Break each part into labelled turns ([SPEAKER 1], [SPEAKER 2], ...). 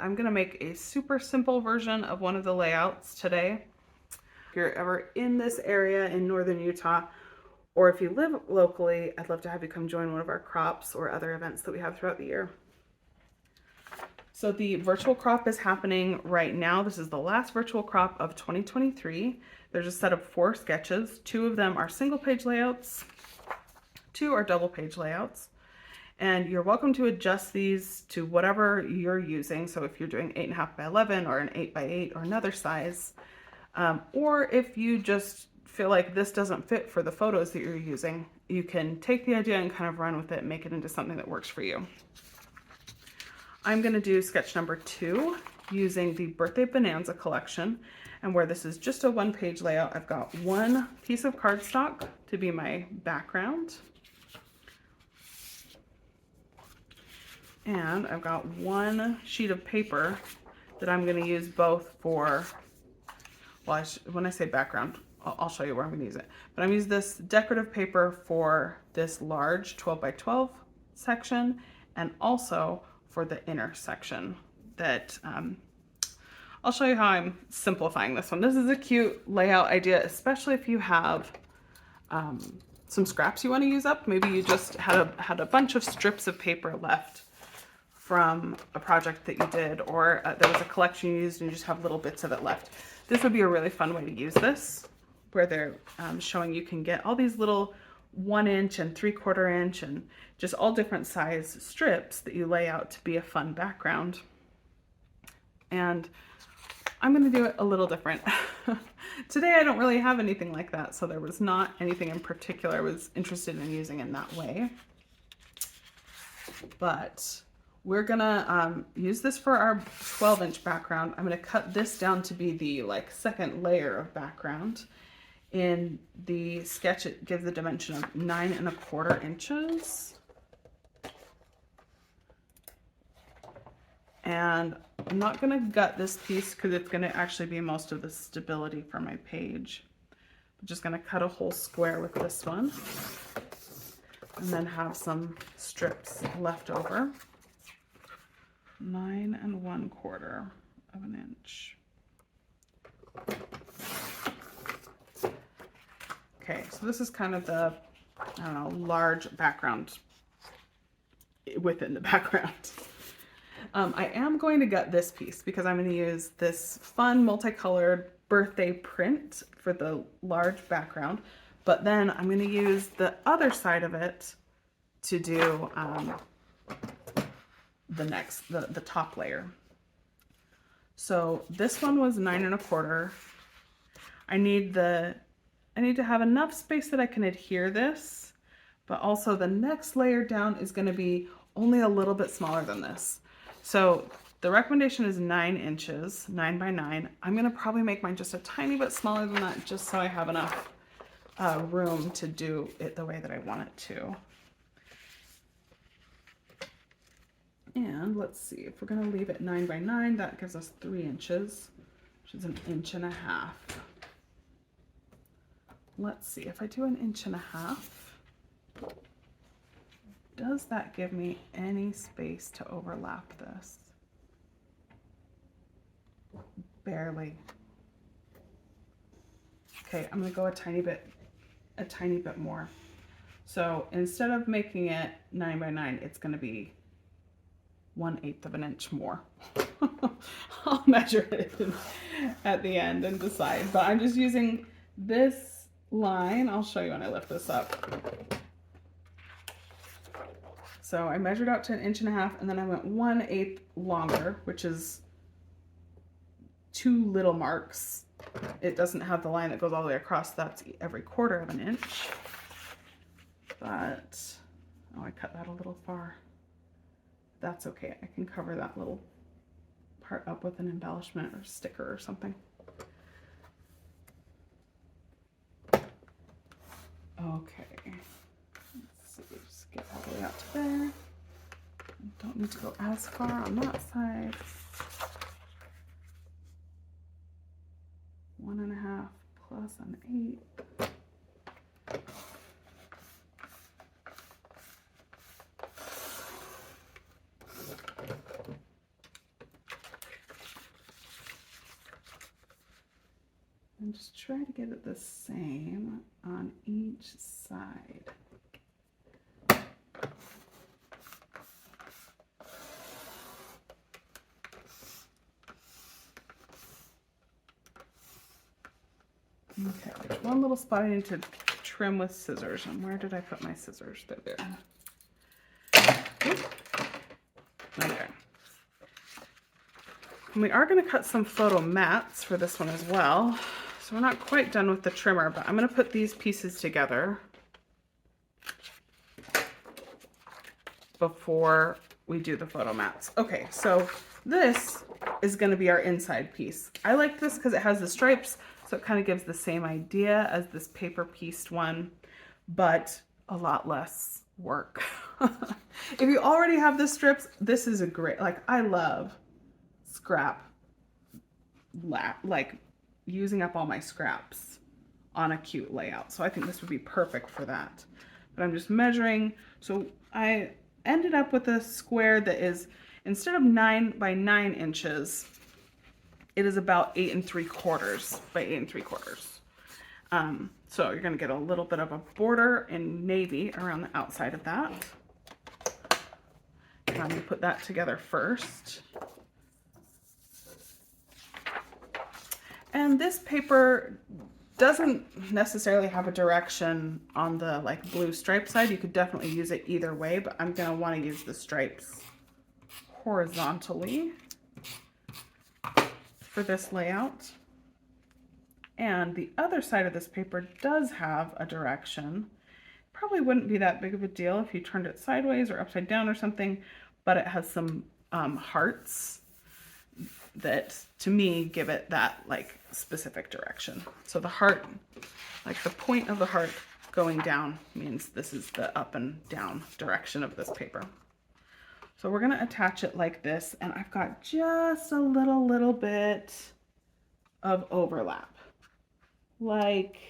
[SPEAKER 1] I'm gonna make a super simple version of one of the layouts today. If you're ever in this area in northern Utah, or if you live locally, I'd love to have you come join one of our crops or other events that we have throughout the year. So the virtual crop is happening right now. This is the last virtual crop of 2023. There's a set of 4 sketches. 2 of them are single page layouts, 2 are double page layouts. And you're welcome to adjust these to whatever you're using. So if you're doing 8.5 by 11 or an 8 by 8 or another size, or if you just feel like this doesn't fit for the photos that you're using, you can take the idea and kind of run with it and make it into something that works for you. I'm going to do sketch number 2 using the Birthday Bonanza collection, and where this is just a 1-page layout, I've got 1 piece of cardstock to be my background, and I've got 1 sheet of paper that I'm going to use both for, well, when I say background, I'll show you where I'm going to use it, but I'm going to use this decorative paper for this large 12 by 12 section, and also for the inner section that I'll show you how I'm simplifying this one. This is a cute layout idea, especially if you have some scraps you want to use up. Maybe you just had a bunch of strips of paper left from a project that you did, or there was a collection you used and you just have little bits of it left. This would be a really fun way to use this, where they're showing you can get all these little 1 inch and 3/4 inch and just all different size strips that you lay out to be a fun background. And I'm going to do it a little different. Today I don't really have anything like that, so there was not anything in particular I was interested in using in that way. But we're gonna use this for our 12-inch background. I'm gonna cut this down to be the second layer of background. In the sketch, it gives the dimension of 9.25 inches. And I'm not gonna gut this piece because it's gonna actually be most of the stability for my page. I'm just gonna cut a whole square with this one and then have some strips left over. 9.25 of an inch. Okay, so this is kind of the, I don't know, large background within the background. I am going to gut this piece because I'm going to use this fun multicolored birthday print for the large background, but then I'm going to use the other side of it to do the top layer. So this one was 9.25. I need to have enough space that I can adhere this, but also the next layer down is going to be only a little bit smaller than this. So the recommendation is 9 inches, 9 by 9. I'm going to probably make mine just a tiny bit smaller than that, just so I have enough room to do it the way that I want it to. And let's see, if we're going to leave it 9 by 9, that gives us 3 inches, which is 1.5 inches. Let's see, if I do 1.5 inches, does that give me any space to overlap this? Barely. Okay, I'm gonna go a tiny bit more. So instead of making it 9 by 9, it's gonna be 1/8 of an inch more. I'll measure it at the end and decide, but I'm just using this line. I'll show you when I lift this up. So I measured out to 1.5 inches, and then I went 1/8 longer, which is 2 little marks. It doesn't have the line that goes all the way across. That's every 1/4 of an inch. But, oh, I cut that a little far. That's okay. I can cover that little part up with an embellishment or sticker or something. Okay. Let's see. Just get all the way out to there. Don't need to go as far on that side. 1.5 plus an 8. And just try to get it the same on each side. Okay, there's one little spot I need to trim with scissors. And where did I put my scissors? They're there. Okay. And we are going to cut some photo mats for this one as well. So we're not quite done with the trimmer, but I'm going to put these pieces together before we do the photo mats. Okay, so this is going to be our inside piece. I like this because it has the stripes, so it kind of gives the same idea as this paper pieced one, but a lot less work. If you already have the strips, this is a great, like, I love scrap, like using up all my scraps on a cute layout. So I think this would be perfect for that. But I'm just measuring. So I ended up with a square that is, instead of 9 by 9 inches, it is about 8 3/4 by 8 3/4. So you're gonna get a little bit of a border in navy around the outside of that. And I'm gonna put that together first. And this paper doesn't necessarily have a direction on the like blue stripe side. You could definitely use it either way, but I'm gonna wanna use the stripes horizontally for this layout. And the other side of this paper does have a direction. Probably wouldn't be that big of a deal if you turned it sideways or upside down or something, but it has some hearts that to me give it that like specific direction. So the heart, like the point of the heart going down, means this is the up and down direction of this paper. So we're gonna attach it like this, and I've got just a little bit of overlap, like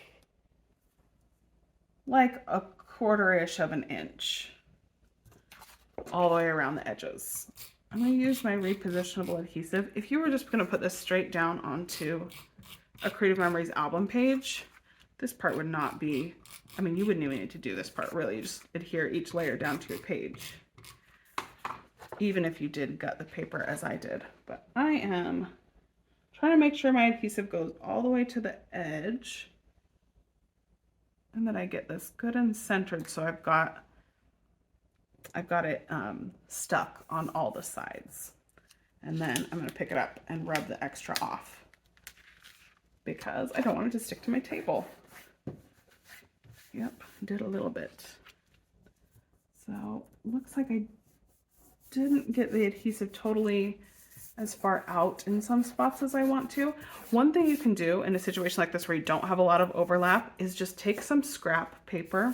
[SPEAKER 1] a 1/4-ish of an inch all the way around the edges. I'm going to use my repositionable adhesive. If you were just going to put this straight down onto a Creative Memories album page, this part would not be, I mean, you wouldn't even need to do this part really. You just adhere each layer down to your page, even if you did gut the paper as I did. But I am trying to make sure my adhesive goes all the way to the edge and that I get this good and centered, so I've got it stuck on all the sides. And then I'm going to pick it up and rub the extra off because I don't want it to stick to my table. Yep, did a little bit. So looks like I didn't get the adhesive totally as far out in some spots as I want to. One thing you can do in a situation like this where you don't have a lot of overlap is just take some scrap paper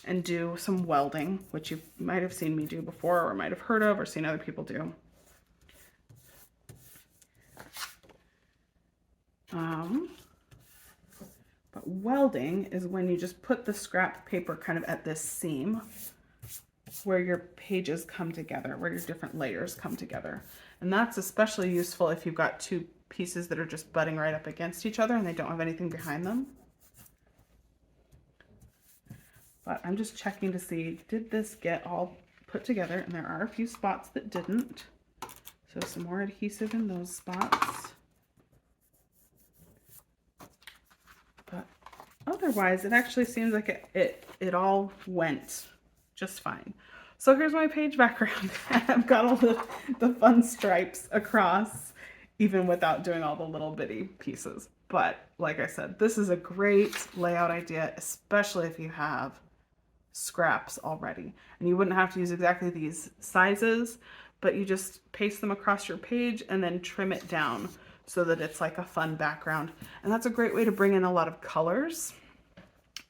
[SPEAKER 1] and do some welding, which you might have seen me do before or might have heard of or seen other people do. But welding is when you just put the scrap paper kind of at this seam where your pages come together, where your different layers come together. And that's especially useful if you've got two pieces that are just butting right up against each other and they don't have anything behind them. But I'm just checking to see, did this get all put together? And there are a few spots that didn't. So some more adhesive in those spots. But otherwise, it actually seems like it all went just fine. So here's my page background. I've got all the fun stripes across, even without doing all the little bitty pieces. But like I said, this is a great layout idea, especially if you have scraps already. And you wouldn't have to use exactly these sizes, but you just paste them across your page and then trim it down so that it's like a fun background. And that's a great way to bring in a lot of colors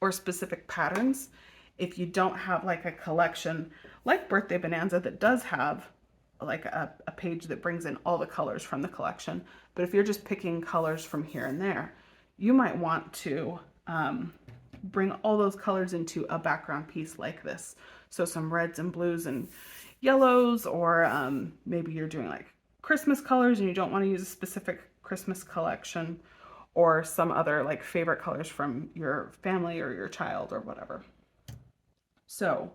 [SPEAKER 1] or specific patterns. If you don't have like a collection like Birthday Bonanza that does have like a page that brings in all the colors from the collection, but if you're just picking colors from here and there, you might want to bring all those colors into a background piece like this. So some reds and blues and yellows, or maybe you're doing like Christmas colors and you don't want to use a specific Christmas collection, or some other like favorite colors from your family or your child or whatever. So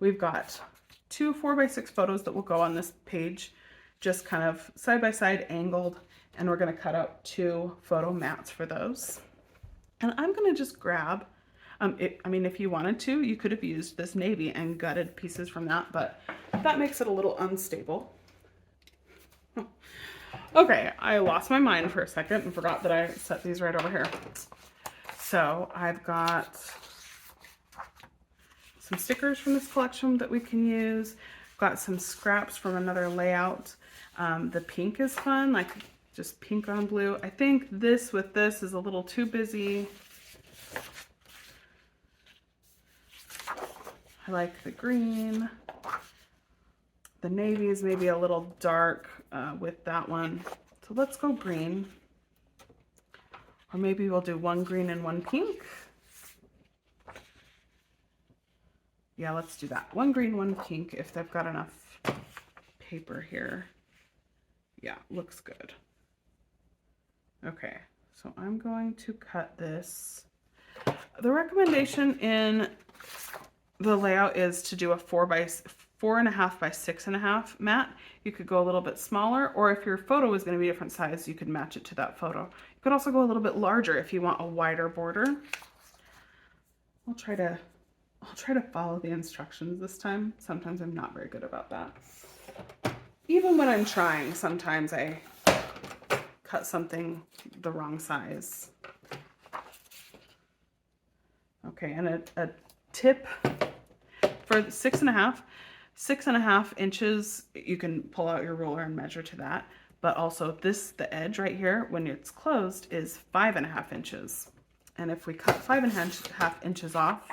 [SPEAKER 1] we've got 2 4x6 photos that will go on this page, just kind of side by side angled, and we're going to cut out 2 photo mats for those. And I'm going to just grab, I mean, if you wanted to, you could have used this navy and gutted pieces from that, but that makes it a little unstable. Okay, I lost my mind for a second and forgot that I set these right over here. So I've got some stickers from this collection that we can use. Got some scraps from another layout. The pink is fun, like just pink on blue. I think this with this is a little too busy. I like the green. The navy is maybe a little dark with that one. So let's go green. Or maybe we'll do 1 green and 1 pink. Yeah, let's do that. 1 green, 1 pink if they've got enough paper here. Yeah, looks good. Okay, so I'm going to cut this. The recommendation in the layout is to do a 4.5 by 6.5 mat. You could go a little bit smaller, or if your photo is going to be a different size, you could match it to that photo. You could also go a little bit larger if you want a wider border. I'll try to follow the instructions this time. Sometimes I'm not very good about that. Even when I'm trying, sometimes I cut something the wrong size. Okay, and a tip for 6.5 inches, you can pull out your ruler and measure to that. But also the edge right here, when it's closed, is 5.5 inches. And if we cut 5.5 inches off,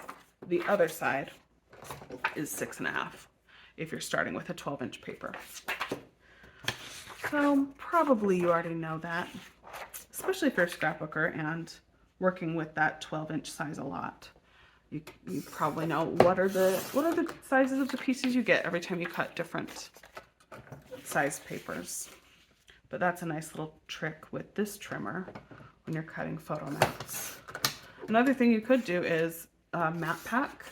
[SPEAKER 1] the other side is 6.5 if you're starting with a 12-inch paper. So probably you already know that, especially if you're a scrapbooker and working with that 12-inch size a lot. You probably know what are the sizes of the pieces you get every time you cut different size papers. But that's a nice little trick with this trimmer when you're cutting photo mats. Another thing you could do is mat pack.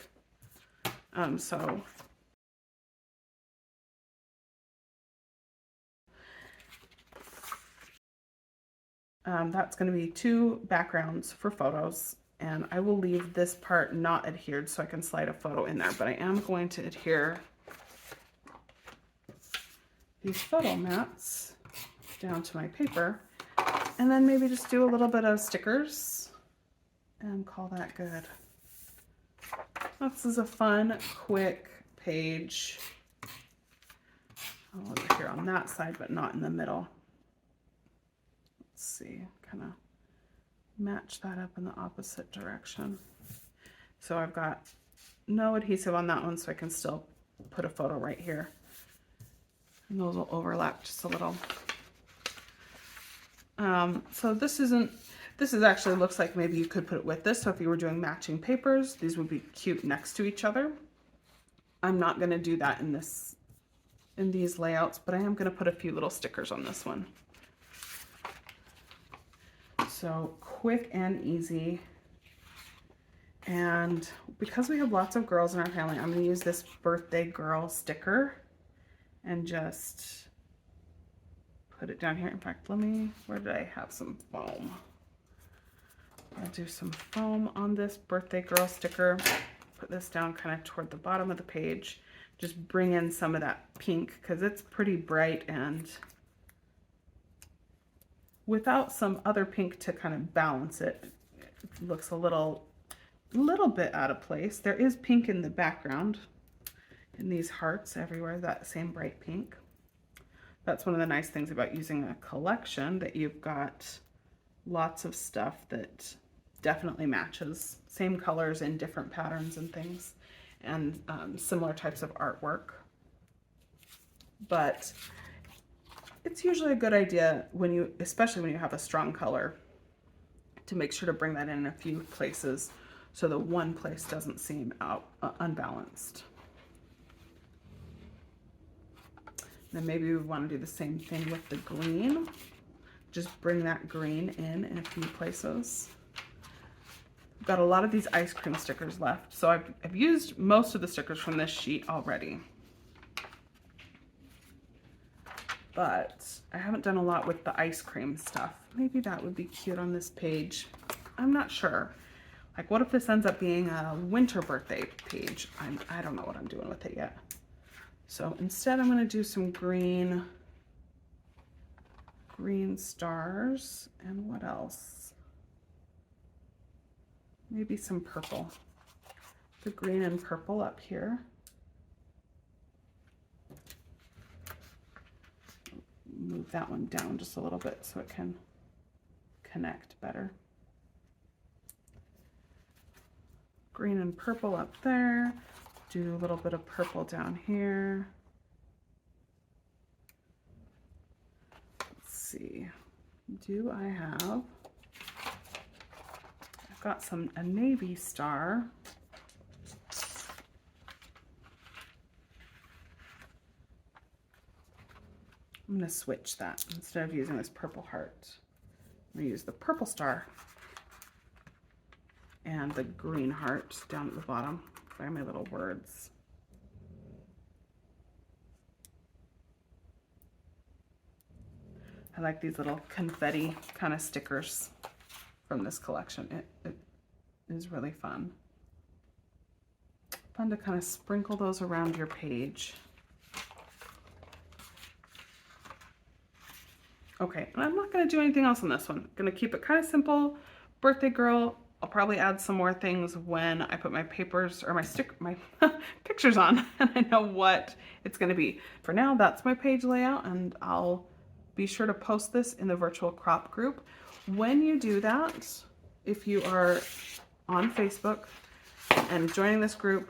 [SPEAKER 1] That's going to be 2 backgrounds for photos, and I will leave this part not adhered so I can slide a photo in there, but I am going to adhere these photo mats down to my paper, and then maybe just do a little bit of stickers and call that good. This is a fun, quick page. I'll over here on that side, but not in the middle. Let's see, kind of match that up in the opposite direction. So I've got no adhesive on that one, so I can still put a photo right here. And those will overlap just a little. So this actually looks like maybe you could put it with this. So if you were doing matching papers, these would be cute next to each other. I'm not going to do that in these layouts, but I am going to put a few little stickers on this one. So quick and easy. And because we have lots of girls in our family, I'm going to use this birthday girl sticker and just put it down here. In fact, where did I have some foam? I'll do some foam on this birthday girl sticker. Put this down kind of toward the bottom of the page. Just bring in some of that pink because it's pretty bright, and without some other pink to kind of balance it, it looks a little bit out of place. There is pink in the background in these hearts everywhere, that same bright pink. That's one of the nice things about using a collection, that you've got lots of stuff that definitely matches, same colors in different patterns and things, and similar types of artwork. But it's usually a good idea especially when you have a strong color, to make sure to bring that in a few places so that one place doesn't seem unbalanced. Then maybe we want to do the same thing with the green. just bring that green in a few places. I've got a lot of these ice cream stickers left, so I've used most of the stickers from this sheet already. But I haven't done a lot with the ice cream stuff. Maybe that would be cute on this page. I'm not sure. Like, what if this ends up being a winter birthday page? I don't know what I'm doing with it yet. So instead I'm gonna do some green stars, and what else? Maybe some purple. The green and purple up here. Move that one down just a little bit so it can connect better. Green and purple up there. Do a little bit of purple down here. Let's see. Do I have? I've got a navy star. I'm going to switch that. Instead of using this purple heart, I'm going to use the purple star and the green heart down at the bottom. Find my little words. I like these little confetti kind of stickers from this collection. It is really fun. Fun to kind of sprinkle those around your page. Okay, and I'm not going to do anything else on this one. I'm going to keep it kind of simple. Birthday girl. I'll probably add some more things when I put my papers or my pictures on and I know what it's going to be. For now, that's my page layout, and I'll be sure to post this in the virtual crop group. When you do that, if you are on Facebook and joining this group,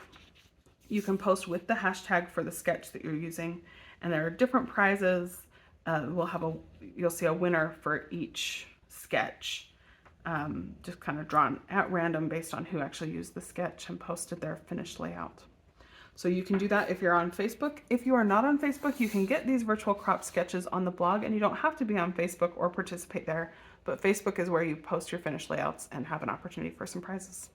[SPEAKER 1] you can post with the hashtag for the sketch that you're using, and there are different prizes. You'll see a winner for each sketch, just kind of drawn at random based on who actually used the sketch and posted their finished layout. So you can do that if you're on Facebook. If you are not on Facebook, you can get these virtual crop sketches on the blog, and you don't have to be on Facebook or participate there, but Facebook is where you post your finished layouts and have an opportunity for some prizes.